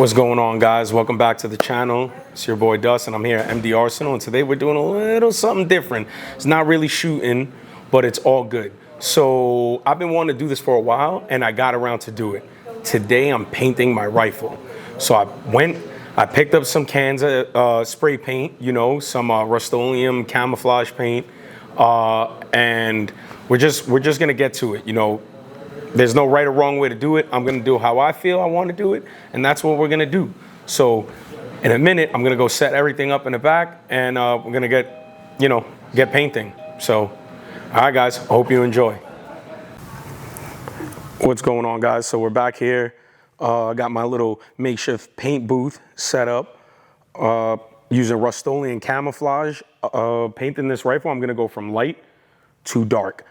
What's going on, guys? Welcome back to the channel. It's your boy Dust, and I'm here at MD Arsenal, and today we're doing a little something different. It's not really shooting, but it's all good. So I've been wanting to do this for a while, and I got around to do it. Today I'm painting my rifle. So I picked up some cans of spray paint, some Rustoleum camouflage paint, and we're just gonna get to it. There's no right or wrong way to do it. I'm gonna do how I feel I want to do it, and that's what we're gonna do. So in a minute, I'm gonna go set everything up in the back, and we're gonna get painting. So, all right, guys, I hope you enjoy. What's going on, guys? So we're back here. I got my little makeshift paint booth set up using Rustoleum camouflage. Painting this rifle, I'm gonna go from light to dark.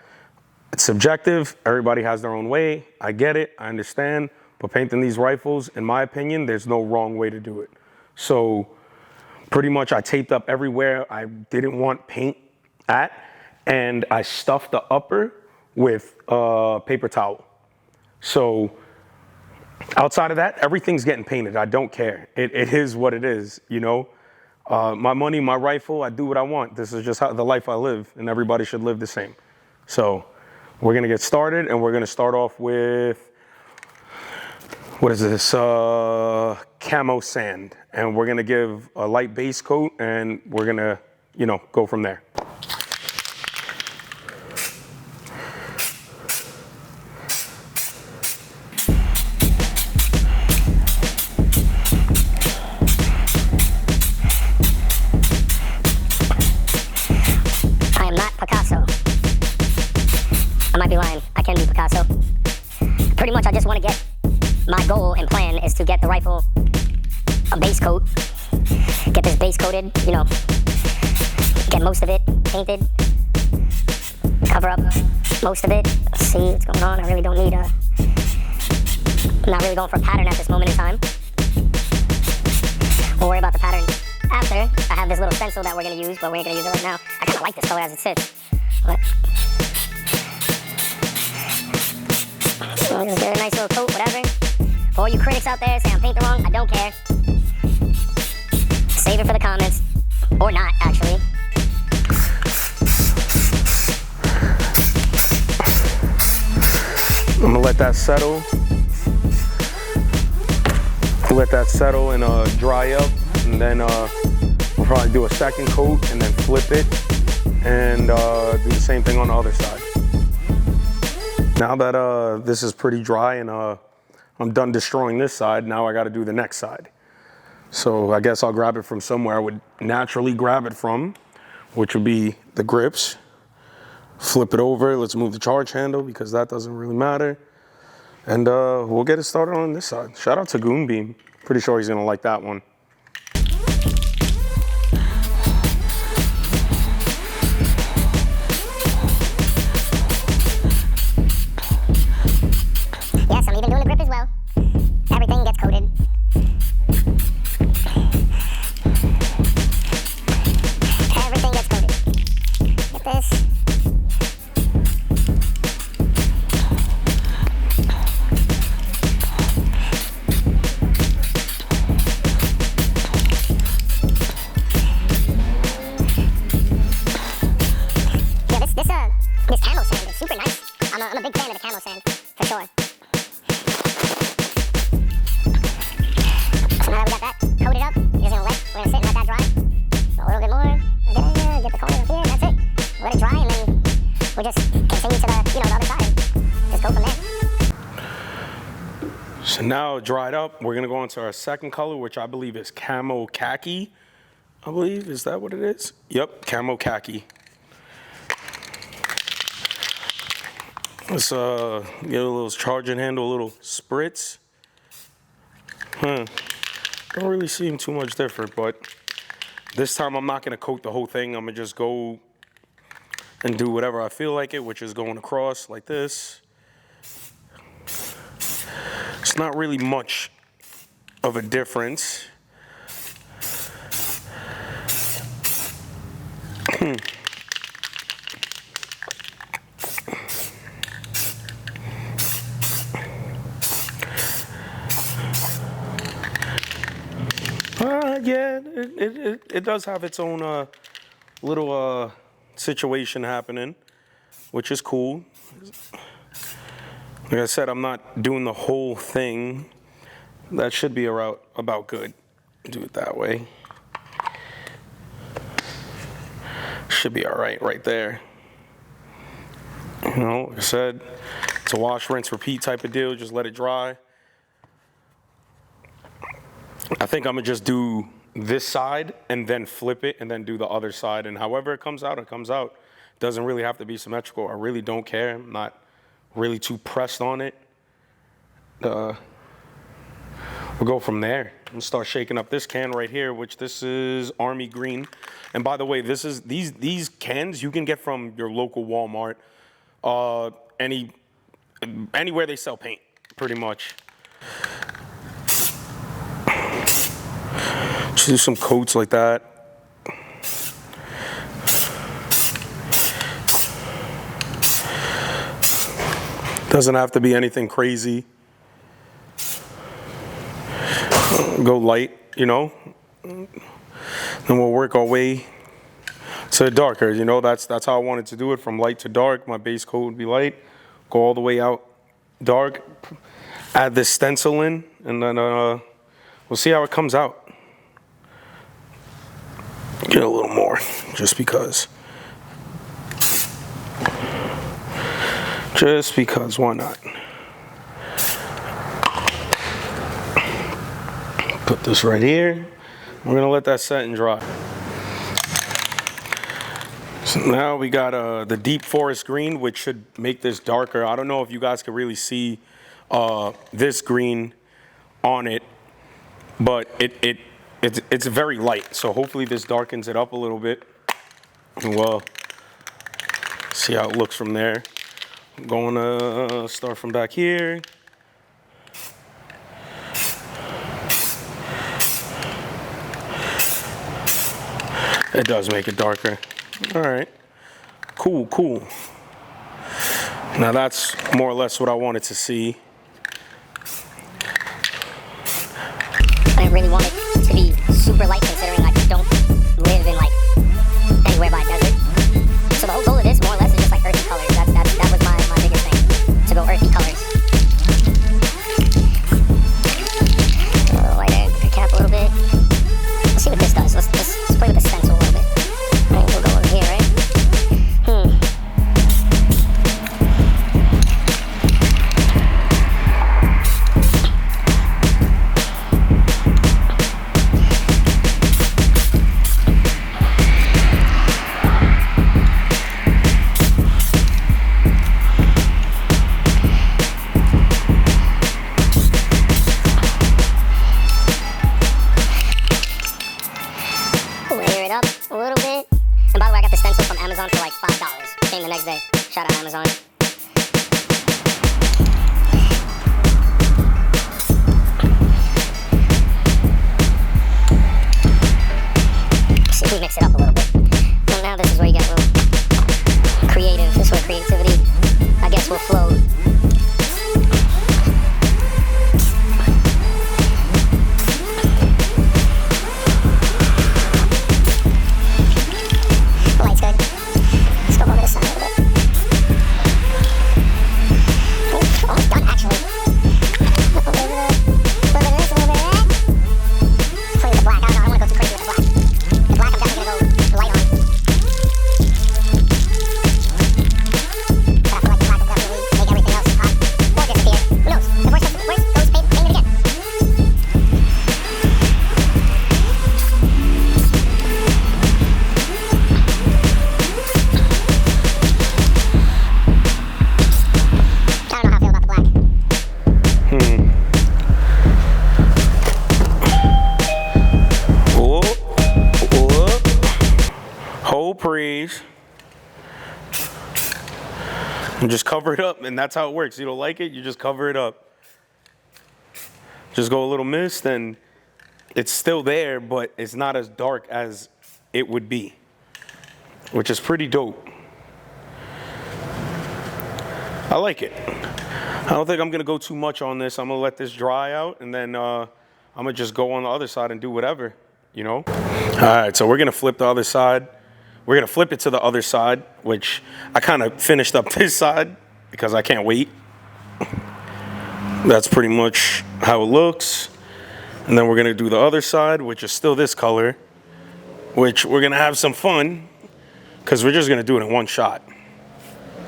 It's subjective. Everybody has their own way. I get it. I understand. But painting these rifles, in my opinion, there's no wrong way to do it. So pretty much I taped up everywhere I didn't want paint at, and I stuffed the upper with paper towel. So outside of that, everything's getting painted. I don't care. It is what it is, My money, my rifle, I do what I want. This is just the life I live, and everybody should live the same. So we're gonna get started, and we're gonna start off with, what is this? Camo sand. And we're gonna give a light base coat, and we're gonna, go from there. I am not Picasso. I might be lying. I can be Picasso. Pretty much I just want to get, my goal and plan is to get the rifle a base coat, get this base coated, get most of it painted, cover up most of it, see what's going on. I really don't need I'm not really going for a pattern at this moment in time. We'll worry about the pattern after. I have this little stencil that we're going to use, but we ain't going to use it right now. I kind of like this color as it sits. But so just get a nice little coat, whatever. For all you critics out there say I'm painting wrong, I don't care. Save it for the comments. Or not, actually. I'm gonna let that settle. Let that settle and dry up, and then we'll probably do a second coat and then flip it and do the same thing on the other side. Now that this is pretty dry and I'm done destroying this side, now I got to do the next side. So I guess I'll grab it from somewhere I would naturally grab it from, which would be the grips. Flip it over. Let's move the charge handle because that doesn't really matter. And we'll get it started on this side. Shout out to Goonbeam. Pretty sure he's going to like that one. Yes, I'm even doing the grip as well. Everything gets coated. Everything gets coated. Get this. This camo sand is super nice. I'm a big fan of the camo sand, for sure. So now that we got that coated up, we're gonna sit and let that dry. So a little bit more, get the corners up here, that's it. Let it dry, and then we'll just continue to the other side. Just go from there. So now dried up, we're gonna go into our second color, which I believe is camo khaki. I believe, is that what it is? Yep, camo khaki. Let's get a little charging handle, a little spritz. Don't really seem too much different, but this time I'm not gonna coat the whole thing. I'm gonna just go and do whatever I feel like it, which is going across like this. It's not really much of a difference. Yeah, it does have its own little situation happening, which is cool. Like I said, I'm not doing the whole thing. That should be about good. Do it that way. Should be all right there. You know, like I said, it's a wash, rinse, repeat type of deal. Just let it dry. I think I'm gonna just do this side and then flip it and then do the other side. And however it comes out, it comes out. It doesn't really have to be symmetrical. I really don't care. I'm not really too pressed on it. We'll go from there and start shaking up this can right here, which this is Army Green. And by the way, this is these cans you can get from your local Walmart, anywhere they sell paint, pretty much. Just do some coats like that. Doesn't have to be anything crazy. Go light, you know. Then we'll work our way to darker. You know, that's how I wanted to do it, from light to dark. My base coat would be light, go all the way out dark, add this stencil in, and then we'll see how it comes out. Get a little more, just because. Just because, why not? Put this right here. We're gonna let that set and dry. So now we got the deep forest green, which should make this darker. I don't know if you guys can really see this green on it, but it's very light. So hopefully this darkens it up a little bit. And we'll see how it looks from there. I'm going to start from back here. It does make it darker. All right, cool. Now that's more or less what I wanted to see. I didn't really want it to be super light, considering I don't live in like anywhere by a desert. So the whole goal of this, more or less, is just like earthy colors. That was my biggest thing, to go earthy colors. A little lighter, the cap a little bit. Let's see what this does. Let's play with the stencil a little bit. I think we'll go over here, right? Up a little bit. And by the way, I got the stencil from Amazon for like $5. Came the next day. Shout out Amazon. See if we mix it up a little bit. Well, now this is where you get a little creative. This is where creativity, I guess, will flow. Praise. And just cover it up, and that's how it works. You don't like it, you just cover it up. Just go a little mist, and it's still there, but it's not as dark as it would be, which is pretty dope. I like it. I don't think I'm gonna go too much on this. I'm gonna let this dry out, and then I'm gonna just go on the other side and do whatever. you know? All right, so we're gonna flip the other side. We're gonna flip it to the other side, which I kind of finished up this side because I can't wait. That's pretty much how it looks. And then we're gonna do the other side, which is still this color, which we're gonna have some fun because we're just gonna do it in one shot.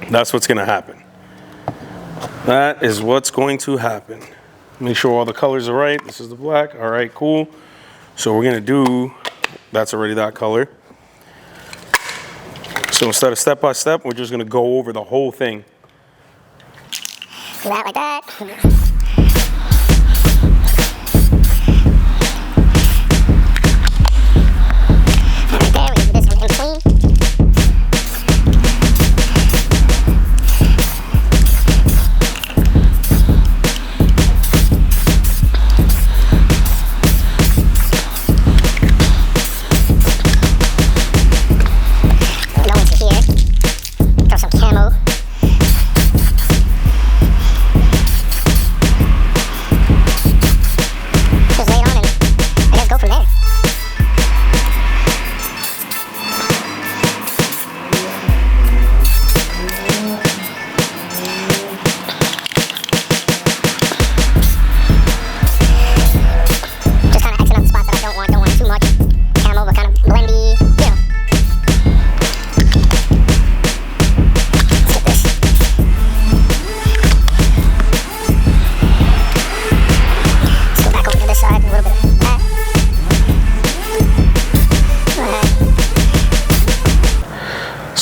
That's what's gonna happen. That is what's going to happen. Make sure all the colors are right. This is the black. All right, cool. So we're gonna do, that's already that color. So instead of step by step, we're just gonna go over the whole thing. Do that like that.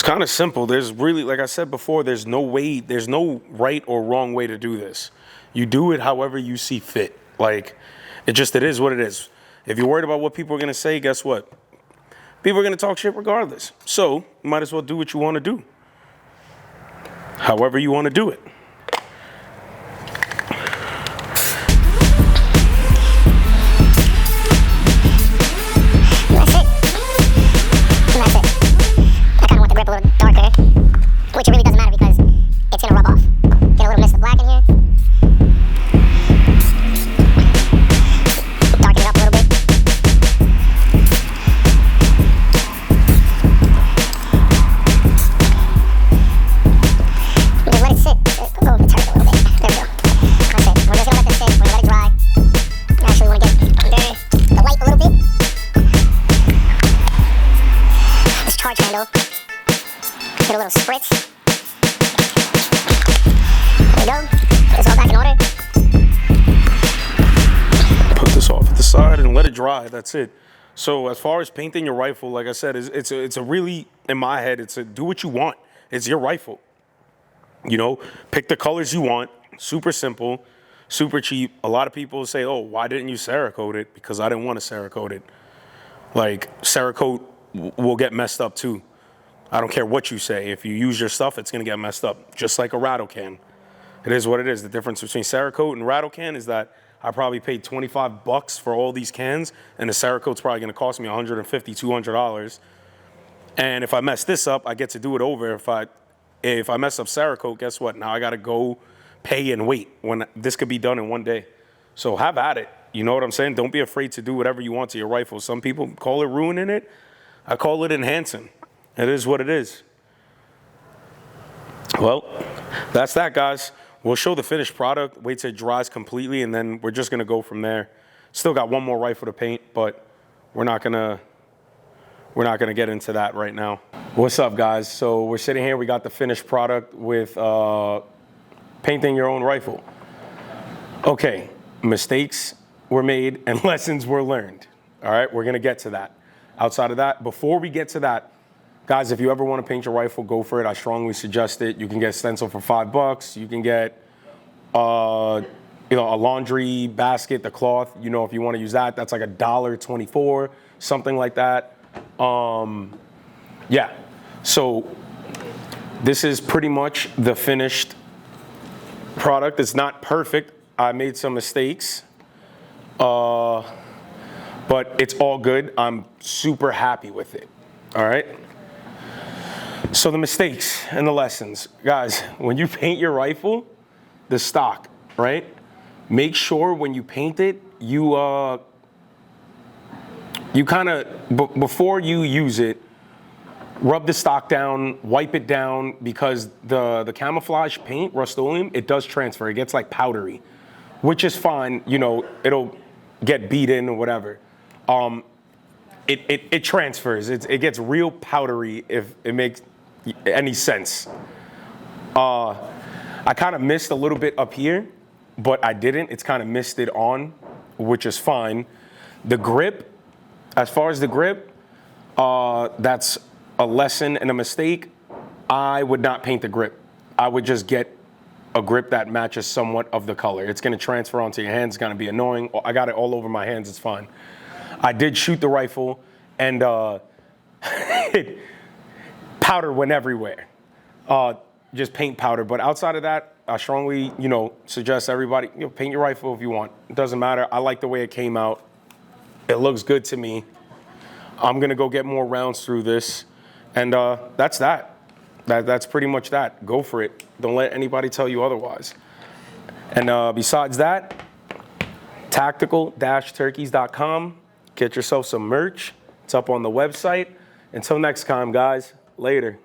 Kind of simple. There's really, like I said before, there's no right or wrong way to do this. You do it however you see fit. Like, it is what it is. If you're worried about what people are going to say, guess what? People are going to talk shit regardless. So, you might as well do what you want to do. However you want to do it. Which really doesn't matter because it's gonna rub off. Get a little mist of black in here. Darken it up a little bit. Just let it sit. Oh, it turned a little bit. There we go. That's it. We're just gonna let this sit. We're gonna let it dry. Actually, we wanna get under the light a little bit. This charge handle. Get a little spritz. There we go. It's all back in order. Put this off at the side and let it dry. That's it. So as far as painting your rifle, like I said, it's a really, in my head, do what you want. It's your rifle. You know, pick the colors you want. Super simple, super cheap. A lot of people say, oh, why didn't you Cerakote it? Because I didn't want to Cerakote it. Like, Cerakote will get messed up too. I don't care what you say. If you use your stuff, it's going to get messed up, just like a rattle can. It is what it is. The difference between Cerakote and rattle can is that I probably paid $25 for all these cans, and the Cerakote's probably going to cost me $150, $200. And if I mess this up, I get to do it over. If I mess up Cerakote, guess what? Now I got to go pay and wait when this could be done in one day. So have at it. You know what I'm saying? Don't be afraid to do whatever you want to your rifle. Some people call it ruining it. I call it enhancing. It is what it is. Well, that's that, guys. We'll show the finished product, wait till it dries completely, and then we're just gonna go from there. Still got one more rifle to paint, but we're not gonna get into that right now. What's up, guys? So we're sitting here, we got the finished product with painting your own rifle. Okay, mistakes were made and lessons were learned. All right, we're gonna get to that. Outside of that, before we get to that, guys, if you ever want to paint your rifle, go for it. I strongly suggest it. You can get a stencil for $5. You can get, a laundry basket, the cloth. You know, if you want to use that, that's like $1.24, something like that. Yeah. So this is pretty much the finished product. It's not perfect. I made some mistakes, but it's all good. I'm super happy with it. All right. So the mistakes and the lessons, guys, when you paint your rifle, the stock, right? Make sure when you paint it, you you kind of, before you use it, rub the stock down, wipe it down, because the camouflage paint, Rust-Oleum, it does transfer. It gets like powdery, which is fine. You know, it'll get beat in or whatever. It transfers. It gets real powdery, if it makes any sense. I kind of missed a little bit up here, but I didn't. It's kind of misted on, which is fine. The grip, as far as the grip, that's a lesson and a mistake. I would not paint the grip. I would just get a grip that matches somewhat of the color. It's going to transfer onto your hands. It's going to be annoying. I got it all over my hands. It's fine. I did shoot the rifle, and powder went everywhere. Just paint powder. But outside of that, I strongly, suggest everybody, paint your rifle if you want. It doesn't matter. I like the way it came out. It looks good to me. I'm going to go get more rounds through this. And that's that. That's pretty much that. Go for it. Don't let anybody tell you otherwise. And besides that, tactical-turkeys.com. Get yourself some merch. It's up on the website. Until next time, guys. Later.